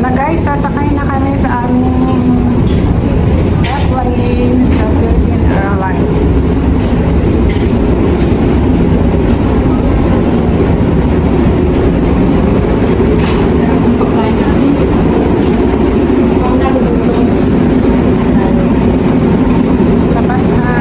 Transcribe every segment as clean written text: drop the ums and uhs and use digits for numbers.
na guys, sasakay na kami sa aming airplane sa Philippine Airlines. Labas na.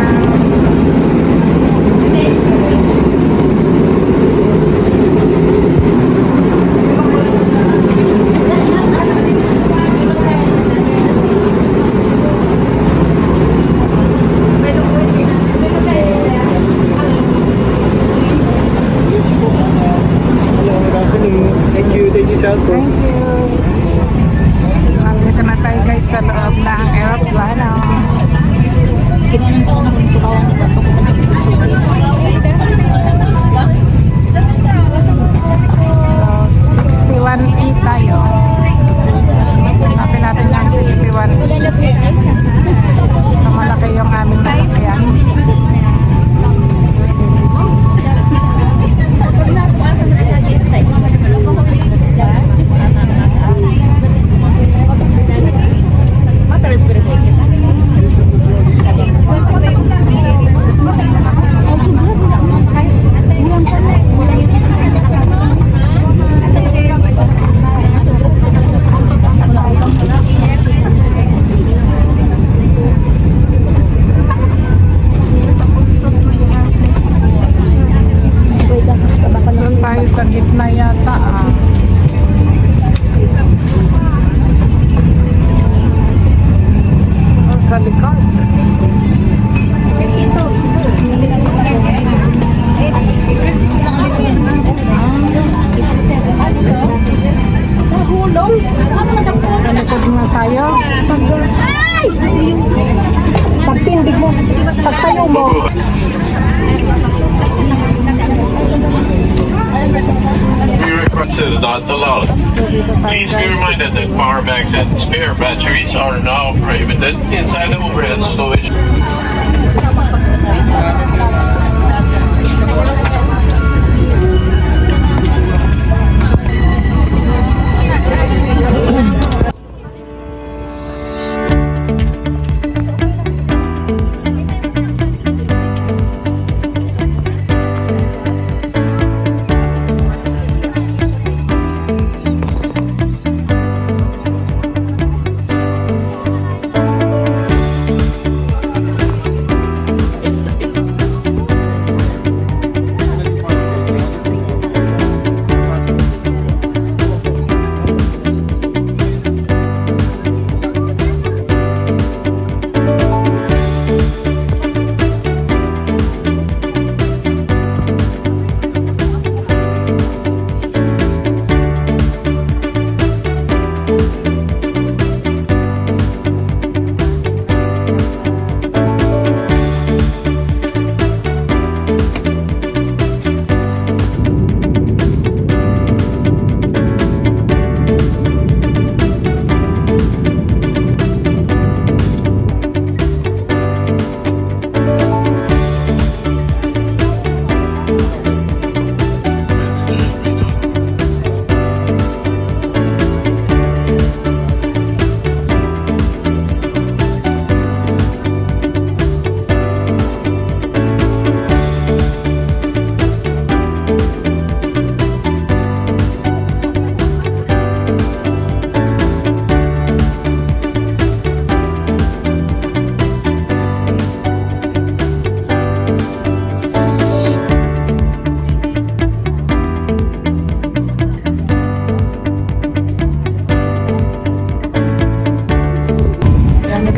Thank you. Nandito na tayo guys sa loob ng aeroplano. So, 61E tayo. Hanapin natin yung 61E. So, malaki yung aming nasakyan. Doon tayo sa gitna yata o sa likod. Sa likod na tayo. Pagtindig mo, pagtayo mo. Request is not allowed. Please be reminded that power banks and spare batteries are now prohibited inside the overhead storage.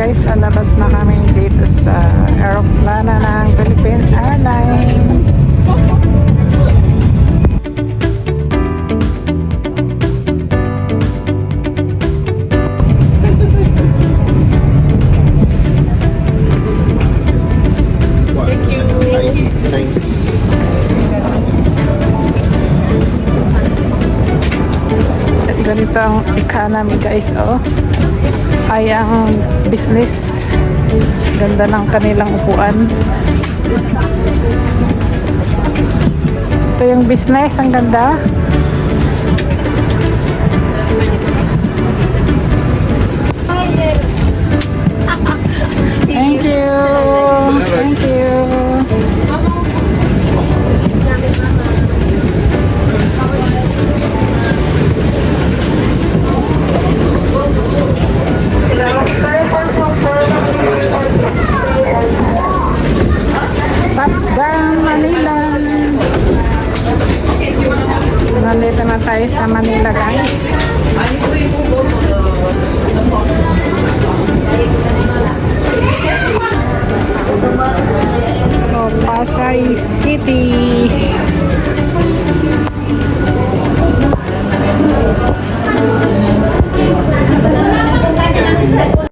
Guys, lalabas na kami dito sa aeroplano ng Philippine Airlines. Ganito ang economy guys, ay ang business. Ganda ng kanilang upuan. Ito yung business, ang ganda. Manila. Nandito na tayo sa Manila, guys. So, Pasay City.